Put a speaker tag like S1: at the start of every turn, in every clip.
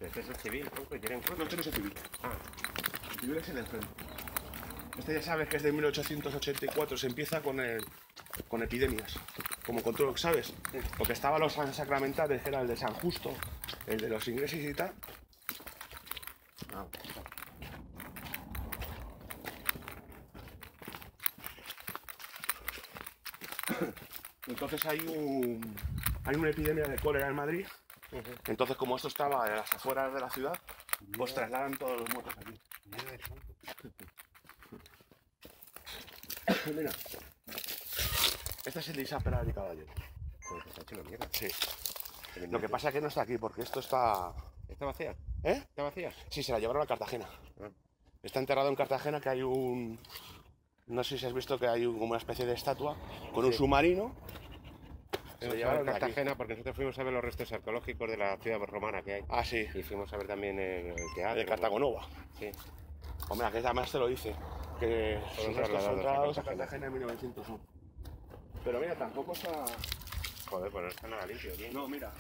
S1: Este es el civil, tronco, y tienen
S2: No,
S1: cuatro.
S2: este no es el civil.
S1: Ah,
S2: El civil es el enfrente. Este ya sabes que es de 1884, se empieza con epidemias, como control, ¿sabes? Porque estaban los sacramentales, que era el de San Justo, el de los ingleses y tal.
S1: ah.
S2: Entonces hay una epidemia de cólera en Madrid. Entonces, como esto estaba en las afueras de la ciudad, pues trasladan todos los muertos aquí. Mira, este es el de Isabel de Caballero.
S1: Joder, está hecho una mierda.
S2: Sí. Lo que pasa es que no está aquí, porque esto está...
S1: ¿Está vacía?
S2: ¿Eh?
S1: ¿Está vacía?
S2: Sí, se la llevaron a Cartagena.
S1: Ah.
S2: Está enterrado en Cartagena, que hay un... No sé si has visto que hay como una especie de estatua con un
S1: Sí.
S2: submarino. Se lo
S1: Hemos
S2: llevaron
S1: a
S2: de aquí.
S1: Cartagena porque nosotros fuimos a ver los restos arqueológicos de la ciudad romana que hay.
S2: Ah, sí,
S1: Y fuimos a ver también el teatro.
S2: de Cartagonova.
S1: Sí.
S2: Hombre, que además te lo dice, que
S1: Fueron
S2: sus restos son
S1: trasladados a
S2: trasladados a
S1: Cartagena.
S2: Cartagena en 1901. Pero mira, tampoco está...
S1: Joder, pues no está nada limpio, tío.
S2: No, mira.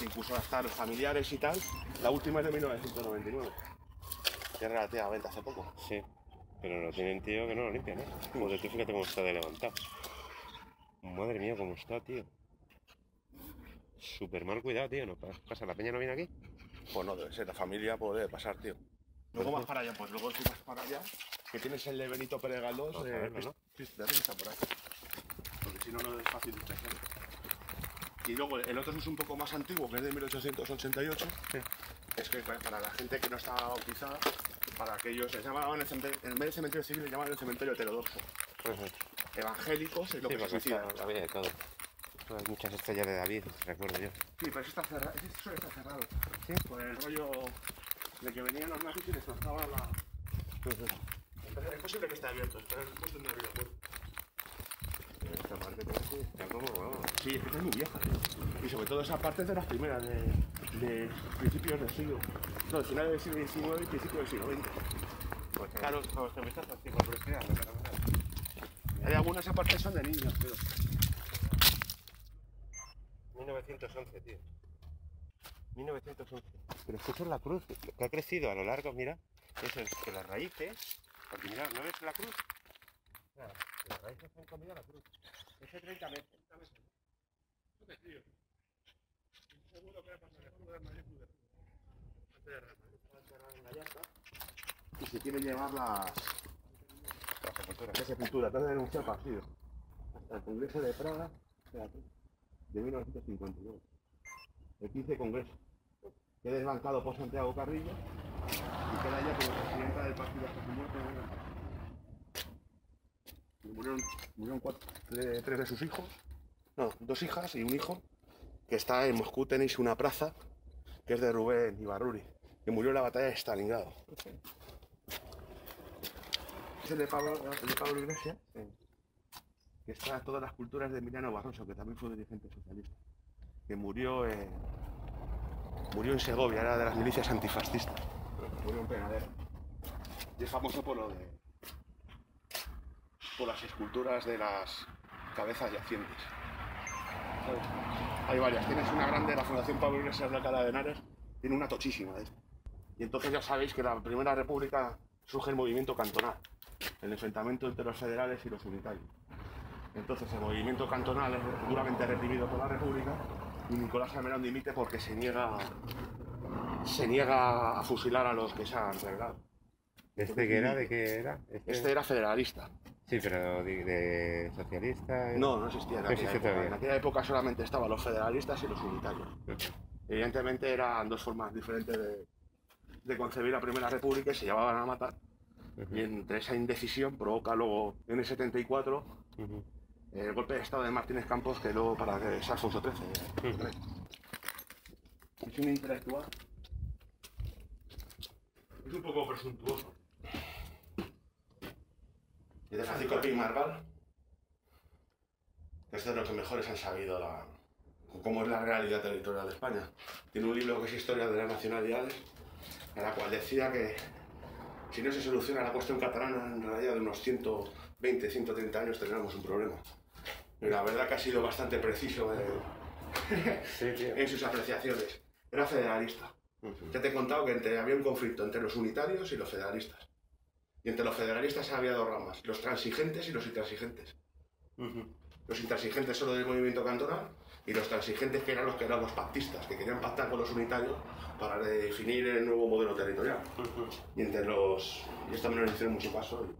S2: Incluso hasta los familiares y tal. La última es de 1999. Que es relativamente hace poco.
S1: Sí. Pero no tienen, tío, que no lo limpian, ¿eh? Joder, tú fíjate cómo está de levantado. Madre mía, cómo está, tío. Súper mal cuidado, tío. ¿No pasa? ¿La peña no viene aquí?
S2: Pues no debe ser, la familia puede pasar, tío. Luego más para allá, pues luego si vas para allá, que tienes el de Benito Pérez Galdós,
S1: Vamos a verlo, ¿no?
S2: sí, está por ahí. Porque si no, no es fácil de hacer. Y luego el otro es un poco más antiguo, que es de 1888.
S1: Sí.
S2: Es que para la gente que no está bautizada, para aquellos, se llamaban el cementerio, en vez del cementerio civil, le llamaban el cementerio heterodoxo. Evangélicos es lo
S1: Sí,
S2: que se
S1: porque
S2: suicida.
S1: está, había de todo. Hay muchas estrellas de David, recuerdo yo.
S2: Sí, pero eso está cerrado, ese suele estar cerrado. Sí. Por el rollo de que venían los nazis y destrozaban la... Entonces es posible que esté abierto, pero después de no abrir la puerta.
S1: Esta parte parece está como... vamos.
S2: Sí, es que es muy vieja, tío. Y sobre todo esa parte es de las primeras, de principios del siglo. No, del final del siglo XIX y principios del siglo XX.
S1: Pues
S2: Claro.
S1: vamos a vistazo, así por curiosidad, no pasa nada.
S2: Hay algunas aparte son de niños, pero...
S1: 1911, tío. 1911. Pero es que eso es la cruz, que ha crecido a lo largo, mira. Eso es que las raíces... Porque mira, ¿no ves la cruz? Mira, las raíces han comido la cruz. Ese 30 metros.
S2: Seguro que era para el escudo del Madrid Club de Fútbol. Antes de Real Madrid, estaba enterrado en la llanta. Y se quieren llevar
S1: La sepultura.
S2: la sepultura, trata de denunciar partido. Hasta el Congreso de Praga, espérate, de 1959. El 15 Congreso. Que es desbancado por Santiago Carrillo y queda ella como presidenta del partido hasta su muerte. Y murieron tres de sus hijos, no, dos hijas y un hijo, que está en Moscú. Tenéis una plaza que es de Rubén Ibarruri, que murió en la batalla de Stalingrado. Es el de Pablo Iglesias, que está todas las culturas de Emiliano Barroso, que también fue dirigente socialista, que murió en Segovia, era de las milicias antifascistas. Murió en Penadero. Y es famoso por las esculturas de las cabezas yacientes. ¿Sabes? Hay varias. Tienes una grande, la Fundación Pablo Iglesias de Alcalá de Henares, tiene una tochísima de esta. Y entonces ya sabéis que en la Primera República surge el movimiento cantonal, el enfrentamiento entre los federales y los unitarios. Entonces el movimiento cantonal es duramente reprimido por la República y Nicolás Salmerón dimite porque se niega a fusilar a los que se han rebelado.
S1: ¿Este qué era? ¿De qué era?
S2: Este era federalista.
S1: Sí, pero de socialista...
S2: No existía en
S1: No
S2: aquella
S1: existe
S2: época.
S1: todavía.
S2: En aquella época solamente estaban los federalistas y los unitarios. Evidentemente eran dos formas diferentes de concebir la Primera República y se llevaban a matar. Y entre esa indecisión provoca luego en el 74 el golpe de estado de Martínez Campos, que luego para que es Alfonso XIII. Es un intelectual. Es un poco presuntuoso. Y de Francisco Pi Margal, que es de los que mejores han sabido cómo es la realidad territorial de España. Tiene un libro que es Historia de las Nacionalidades, en la cual decía que si no se soluciona la cuestión catalana, en realidad de unos 120, 130 años tendremos un problema. Y la verdad que ha sido bastante preciso en sus apreciaciones. era federalista. Ya te he contado que había un conflicto entre los unitarios y los federalistas. Y entre los federalistas había dos ramas, los transigentes y los intransigentes. Los intransigentes solo del movimiento cantonal y los transigentes que eran los pactistas, que querían pactar con los unitarios para definir el nuevo modelo territorial. Y entre los... y esto me lo hicieron mucho caso.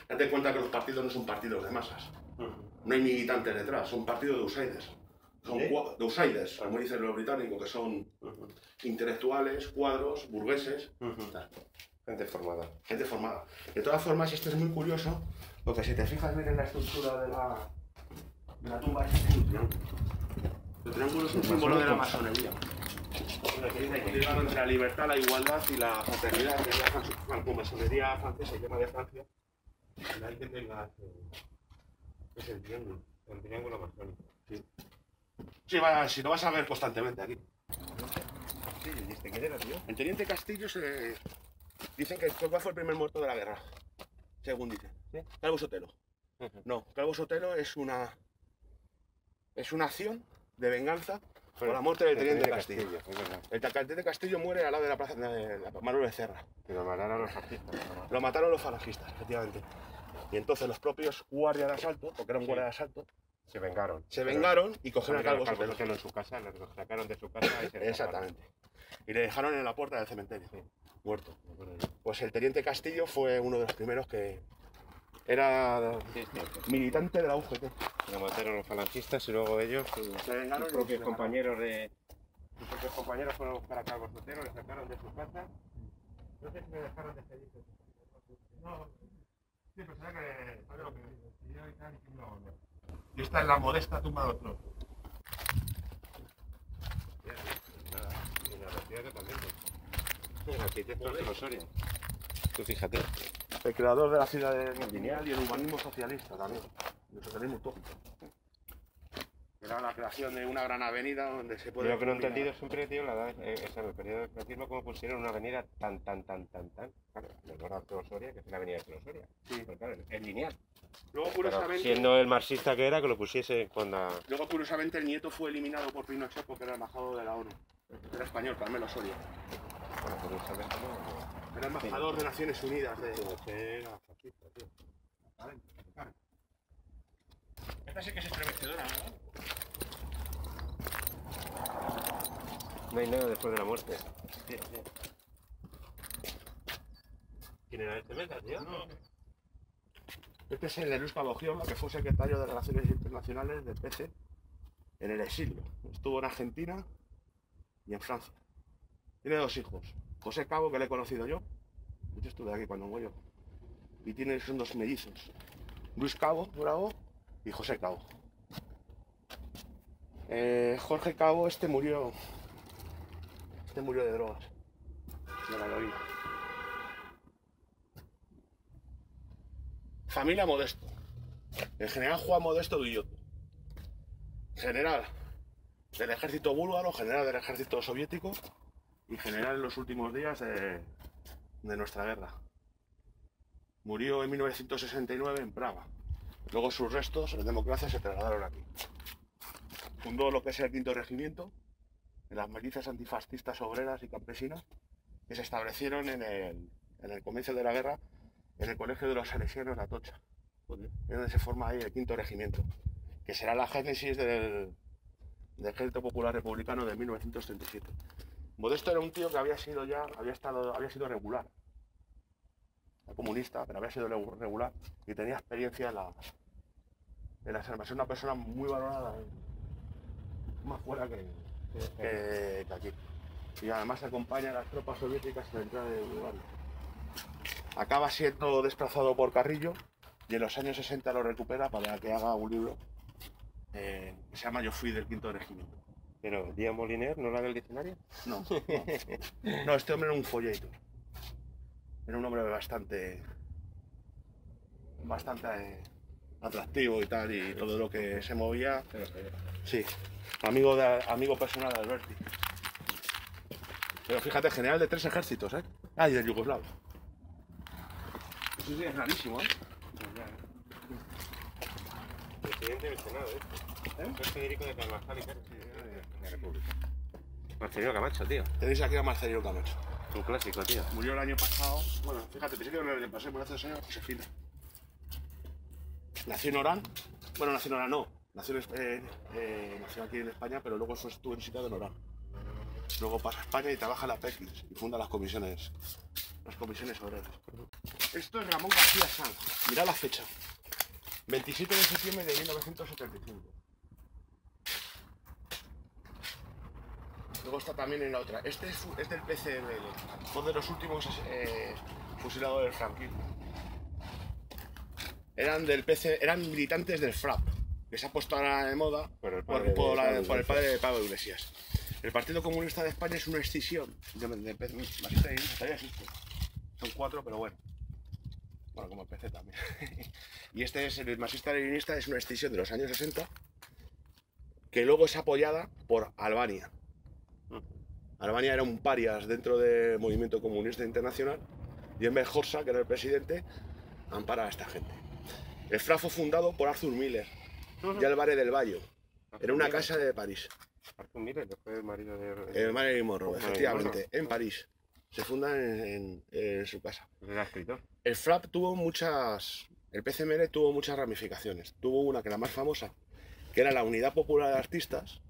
S2: Date cuenta que los partidos no son partidos de masas. No hay militantes detrás, son partidos de outsiders. Son de outsiders, como dicen los británicos, que son intelectuales, cuadros, burgueses.
S1: Gente formada.
S2: Gente formada. De todas formas, esto es muy curioso, porque si te fijas bien en la estructura de la tumba, este es un triángulo. El triángulo es un símbolo de la masonería. Equilibrado entre la libertad, la igualdad y la fraternidad, que es la franco-masonería francesa y tema de Francia.
S1: Y ahí que tengas es el triángulo masónico.
S2: Sí, sí, si lo vas a ver constantemente aquí.
S1: ¿Y este quién era, tío?
S2: El teniente Castillo dicen que fue el primer muerto de la guerra, según dicen.
S1: ¿Sí?
S2: Calvo Sotelo. No, Calvo Sotelo es una acción de venganza por la muerte del teniente Castillo. El teniente Castillo muere al lado de la plaza de Manuel Becerra.
S1: Y lo mataron los fascistas.
S2: Lo mataron los falangistas, efectivamente. Y entonces los propios guardias de asalto, porque era un guardia de asalto,
S1: Se vengaron.
S2: se vengaron y cogieron a Calvo
S1: Sotelo
S2: Sotelo.
S1: en su casa, lo sacaron de su casa y se
S2: Exactamente. Y le dejaron en la puerta del cementerio,
S1: Sí.
S2: muerto. Pues el teniente Castillo fue uno de los primeros que era militante de la UGT.
S1: Lo mataron los falangistas y luego ellos,
S2: Se vengaron
S1: sus propios compañeros fueron a buscar a Calvo Sotelo, le sacaron de su casa. No sé si me dejaron de seguir.
S2: No, sí, pero será que sabe lo que decidió y tal y que no. Y esta es la modesta tumba de otro.
S1: Y la arquitecto también. El arquitecto es Osoria. Tú fíjate.
S2: El creador de la ciudad de lineal y el humanismo socialista también. El socialismo utópico. Era la creación de una gran avenida donde se puede...
S1: Yo lo que no he entendido siempre, tío, es en el periodo del franquismo, cómo pusieron una avenida tan. Claro, el Norte Osoria, que es la avenida de Osoria.
S2: Sí.
S1: Pero claro, es lineal.
S2: Luego,
S1: Pero
S2: curiosamente,
S1: siendo el marxista que era, que lo pusiese cuando.
S2: el nieto fue eliminado por Pinochet porque era embajador de la ONU. Era español, Carmelo Osoria.
S1: Bueno, curiosamente no.
S2: Era embajador de Naciones Unidas.
S1: Era fascista, tío.
S2: Esta sí que es estremecedora, ¿no?
S1: No hay nada después de la muerte. ¿Quién era este meta, tío?
S2: Este es el de Luis Pablo Giola, que fue secretario de Relaciones Internacionales del PC en el exilio. Estuvo en Argentina y en Francia. Tiene dos hijos. José Cabo, que le he conocido yo. Yo estuve aquí cuando murió. Y son dos mellizos. Luis Cabo, Bravo, y José Cabo. Jorge Cabo, este murió de drogas, de la heroína. Familia Modesto. El general Juan Modesto Guillot. General del ejército búlgaro, general del ejército soviético y general en los últimos días de nuestra guerra. Murió en 1969 en Praga. Luego sus restos en democracia se trasladaron aquí. Fundó lo que es el quinto regimiento, en las milicias antifascistas obreras y campesinas que se establecieron en el comienzo de la guerra en el colegio de los salesianos de Atocha. Es donde se forma ahí el quinto regimiento, que será la génesis del Ejército Popular Republicano de 1937. Modesto era un tío que había sido regular. Era comunista, pero había sido regular y tenía experiencia en las armas. Es una persona muy valorada, más fuera que aquí. Y además acompaña a las tropas soviéticas en la entrada de Bulgaria. Acaba siendo desplazado por Carrillo y en los años 60 lo recupera para que haga un libro que se llama Yo fui del quinto regimiento.
S1: Pero Díaz Moliner, ¿no la del diccionario?
S2: No, no, este hombre era un folleto. Era un hombre bastante atractivo y tal, y todo lo que se movía. Sí, amigo personal de Alberti. Pero fíjate, general de 3 ejércitos, ¿eh? Ah, y del Yugoslavo. Eso sí es rarísimo, ¿eh?
S1: Presidente del Senado, ¿eh? Es Federico de Carvajal y Carlos de la República. Marcelino Camacho, tío.
S2: Tenéis aquí a Marcelino Camacho.
S1: Un clásico, tío.
S2: Murió el año pasado. Bueno, fíjate, pensé que no el año pasado, murió hace 2 años, Josefina. Nació en Orán. Bueno, nació en Orán, no. Nació aquí en España, pero luego estuvo en sitio en Orán. Luego pasa a España y trabaja en la PECIS y funda las comisiones obreras. Esto es Ramón García Sanz. Mirad la fecha. 27 de septiembre de 1975. Luego está también en la otra. Este es del PCML, fue de los últimos fusiladores del franquismo. Eran militantes del FRAP, que se ha puesto ahora de moda por el padre de Pablo Iglesias. El Partido Comunista de España es una escisión de marxista y leninista, todavía existe. Son 4, pero bueno. Bueno, como el PC también. Y este es el marxista-leninista, es una escisión de los años 60, que luego es apoyada por Albania. Albania era un parias dentro del movimiento comunista internacional y Enver Hoxha, que era el presidente, ampara a esta gente. El FRA fue fundado por Arthur Miller y Álvarez del Valle. Era una casa de París.
S1: Arthur Miller, que fue el marido de...
S2: El Marilyn Monroe, efectivamente, en París. Se funda en su casa.
S1: Era escritor.
S2: El FRAP tuvo muchas... El PCML tuvo muchas ramificaciones. Tuvo una que la más famosa, que era la Unidad Popular de Artistas,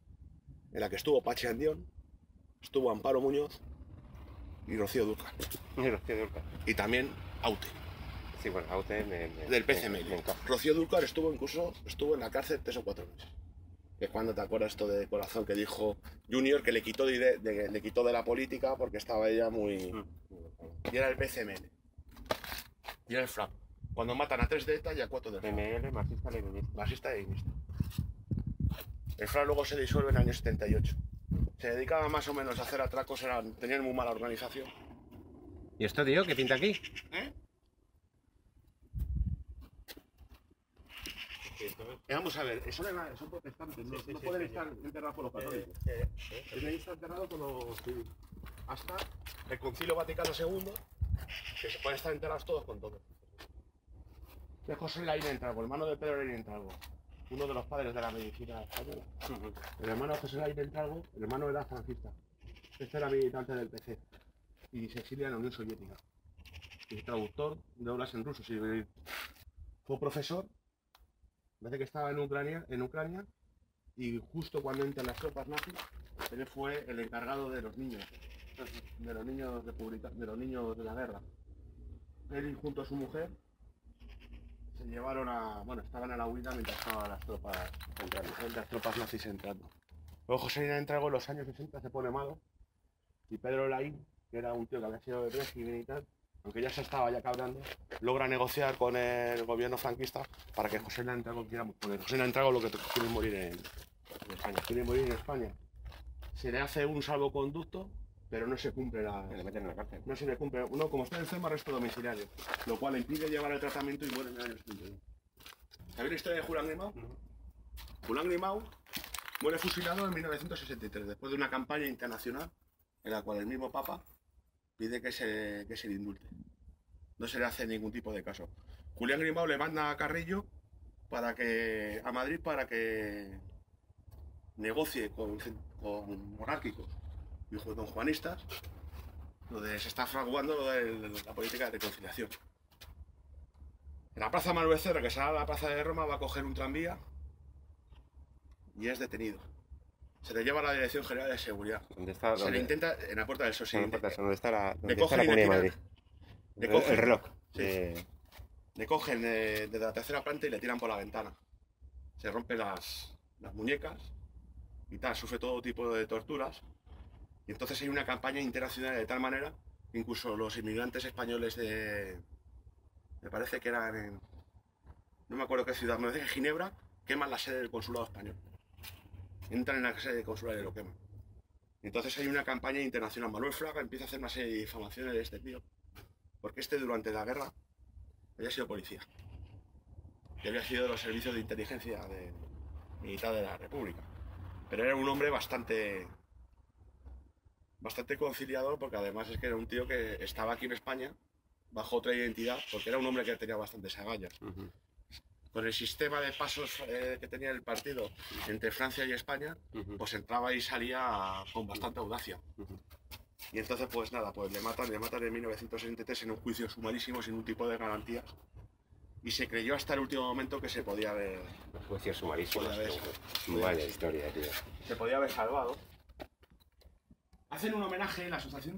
S2: en la que estuvo Pachi Andión, estuvo Amparo Muñoz y Rocío Dúrcal. Y también Aute.
S1: Sí, bueno, Aute
S2: del PCML. Rocío Dúrcal estuvo en la cárcel 3 o 4 meses. Que cuando te acuerdas esto de corazón que dijo Junior que le quitó de la política porque estaba ella muy... Y era el PCML. Y era el FRAP. Cuando matan a 3 de ETA y a 4 de FRAP.
S1: PML, marxista-leninista.
S2: Marxista-leninista. El FRAP luego se disuelve en el año 78. Se dedicaba más o menos a hacer atracos, tenían muy mala organización.
S1: ¿Y esto, tío, qué pinta aquí?
S2: Vamos a ver, son protestantes, no pueden estar enterrados por los católicos. Deben estar enterrados por los civiles. Hasta el Concilio Vaticano II, que se pueden estar enterrados todos con todos. De José Laín Entralgo, hermano de Pedro Laín Entralgo, uno de los padres de la medicina española. El hermano de José Laín Entralgo, el hermano era franquista. Este era militante del PC y se exilia en la Unión Soviética. Y traductor de obras en ruso. Fue profesor. Parece que estaba en Ucrania y justo cuando entran las tropas nazis, él fue el encargado de los niños de la guerra. Él junto a su mujer se llevaron estaban a la huida mientras estaban las tropas nazis entrando. Luego José Laín Entralgo en los años 60 se pone malo y Pedro Laín, que era un tío que había sido de régimen y tal, aunque ya se estaba cabrando, logra negociar con el gobierno franquista para que José Laín Entralgo quiera morir. Porque José Laín Entralgo lo que quiere morir en España. Quiere morir en España. Se le hace un salvoconducto, pero no se cumple
S1: Le meten en la cárcel.
S2: No se le cumple. Uno, como está enfermo, arresto domiciliario, lo cual le impide llevar el tratamiento y muere en el año 71. ¿Sabéis la historia de Julián Grimau? Julián Grimau muere fusilado en 1963, después de una campaña internacional en la cual el mismo Papa pide que se le indulte. No se le hace ningún tipo de caso. Julián Grimau le manda a Carrillo a Madrid para que negocie con monárquicos y don juanistas, donde se está fraguando la política de reconciliación. En la plaza Manuel Becerra, que sale a la plaza de Roma, va a coger un tranvía y es detenido. Se le lleva a la Dirección General de Seguridad.
S1: ¿Dónde está?
S2: Se le intenta en la Puerta del Sol.
S1: ¿Dónde está la
S2: Comunidad
S1: de Madrid? El reloj.
S2: Sí. Le cogen desde la 3ª planta y le tiran por la ventana. Se rompen las muñecas y tal, sufre todo tipo de torturas. Y entonces hay una campaña internacional de tal manera que incluso los inmigrantes españoles me parece que eran no me acuerdo qué ciudad, me parece que Ginebra, queman la sede del consulado español. Entran en la sede consular y lo queman. Entonces hay una campaña internacional. Manuel Fraga empieza a hacer una serie de difamaciones de este tío, porque durante la guerra había sido policía y había sido de los servicios de inteligencia militar de la República, pero era un hombre bastante conciliador, porque además es que era un tío que estaba aquí en España bajo otra identidad, porque era un hombre que tenía bastantes agallas. con el sistema de pasos que tenía el partido entre Francia y España, pues entraba y salía con bastante audacia. Y entonces, pues nada, pues le matan en 1963 en un juicio sumarísimo sin un tipo de garantías. Y se creyó hasta el último momento que se podía haber...
S1: Juicios sumarísimos.
S2: Podía haber-
S1: Vaya historia, tío.
S2: se podía haber salvado. Hacen un homenaje en la asociación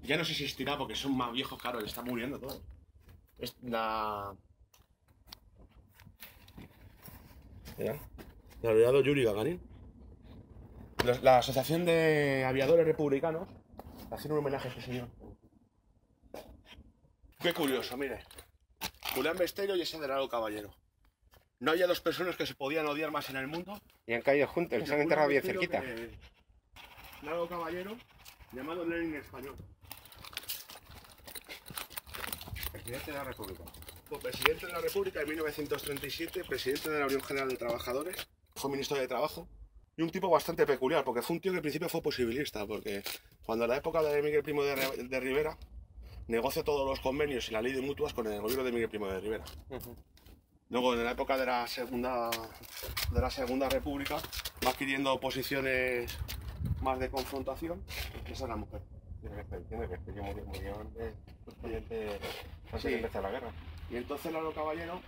S2: ya no sé si existirá porque son más viejos, claro, le están muriendo todos. Es la aviador Yuri Gagarin. La asociación de aviadores republicanos hacen un homenaje a ese señor. Qué curioso, mire. Julián Besteiro y ese Delgado Caballero. No había dos personas que se podían odiar más en el mundo.
S1: Y han caído juntos, se han enterrado bien cerquita.
S2: Delgado Caballero, llamado Lenin en español.
S1: Presidente de la República.
S2: Fue presidente de la República en 1937, presidente de la Unión General de Trabajadores, fue ministro de Trabajo y un tipo bastante peculiar, porque fue un tío que al principio fue posibilista, porque cuando en la época de Miguel Primo de Rivera negocia todos los convenios y la ley de mutuas con el gobierno de Miguel Primo de Rivera. Luego, en la época de la Segunda República, va adquiriendo posiciones más de confrontación. Esa es la mujer.
S1: Entiendo que este tío murió antes
S2: Sí.
S1: de empezar la guerra.
S2: Y entonces Lalo Caballero,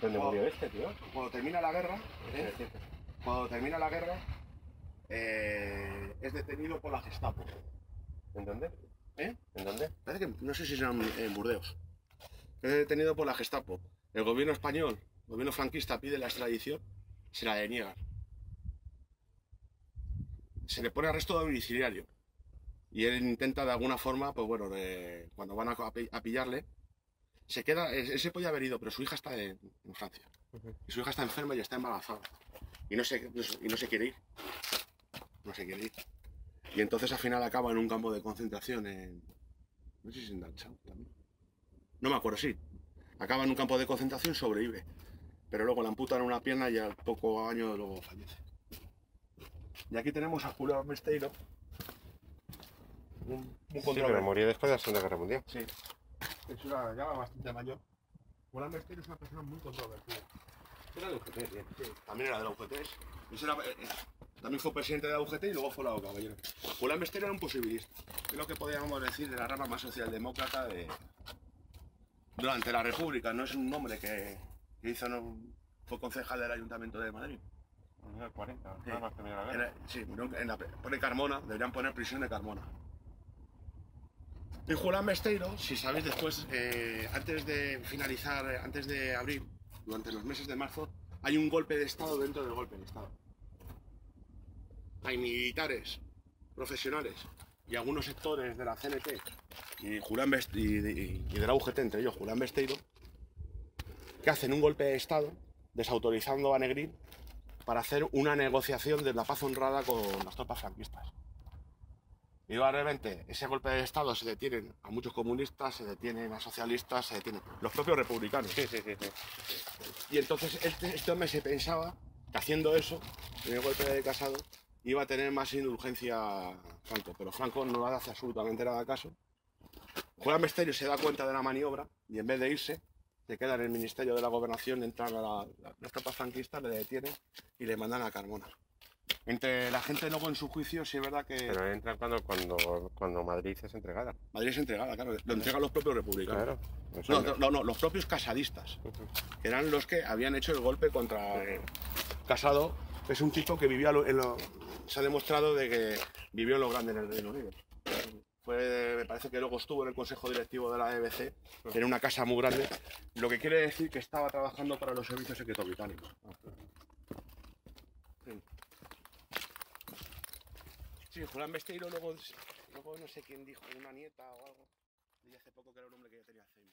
S1: ¿Dónde
S2: Oh.
S1: murió este, tío?
S2: cuando termina la guerra, es detenido por la Gestapo.
S1: ¿En dónde?
S2: ¿Eh?
S1: ¿En dónde?
S2: Parece que, no sé si será en Burdeos. Es detenido por la Gestapo. El gobierno español, el gobierno franquista, pide la extradición, se la deniegan. Se le pone arresto domiciliario. Y él intenta de alguna forma, pues bueno, cuando van a pillarle, se queda, él se podía haber ido, pero su hija está en Francia. Y su hija está enferma y está embarazada. Y no se quiere ir. No se quiere ir. Y entonces al final acaba en un campo de concentración no sé si en Dachau también. No me acuerdo, sí. Acaba en un campo de concentración, sobrevive. Pero luego le amputan una pierna y al poco año luego fallece. Y aquí tenemos a Julián Besteiro.
S1: Sí, pero murió después de la Segunda Guerra Mundial.
S2: Sí. Es una llama bastante mayor. Julián Besteiro es una persona muy controvertida.
S1: Era de UGT, tío.
S2: Sí, también era de la UGT. También fue presidente de la UGT y luego fue Lado Caballero. Julián Besteiro era un posibilista. Es lo que podríamos decir de la rama más socialdemócrata durante la República. No es un hombre que hizo, fue concejal del Ayuntamiento de Madrid.
S1: En el 40,
S2: Sí.
S1: nada más terminó la guerra.
S2: Sí, pone Carmona, deberían poner prisión de Carmona. Y Julián Besteiro, si sabéis después, antes de abril, durante los meses de marzo, hay un golpe de Estado dentro del golpe de Estado. Hay militares, profesionales y algunos sectores de la CNT y de la UGT, entre ellos Julián Besteiro, que hacen un golpe de Estado desautorizando a Negrín para hacer una negociación de la paz honrada con las tropas franquistas. Y de repente ese golpe de Estado se detienen a muchos comunistas, se detienen a socialistas, se detienen los propios republicanos.
S1: Sí.
S2: Y entonces este hombre se pensaba que haciendo eso, en el golpe de Casado, iba a tener más indulgencia Franco, pero Franco no le hace absolutamente nada caso. Julián Besteiro se da cuenta de la maniobra y en vez de irse, se queda en el Ministerio de la Gobernación, entran a las tropas franquistas, le detienen y le mandan a Carmona. Entre la gente luego en su juicio, sí es verdad que
S1: Pero entran cuando Madrid es entregada.
S2: Madrid es entregada, claro, lo entregan los propios republicanos.
S1: Claro.
S2: No, los propios casadistas, que eran los que habían hecho el golpe contra Casado. Es un tipo que vivía se ha demostrado de que vivió en lo grande en el Reino Unido. Me parece que luego estuvo en el consejo directivo de la BBC, en una casa muy grande, lo que quiere decir que estaba trabajando para los servicios secretos británicos. Sí, Julián Besteiro luego no sé quién dijo, una nieta o algo, y hace poco que era un hombre que ya tenía Alzheimer.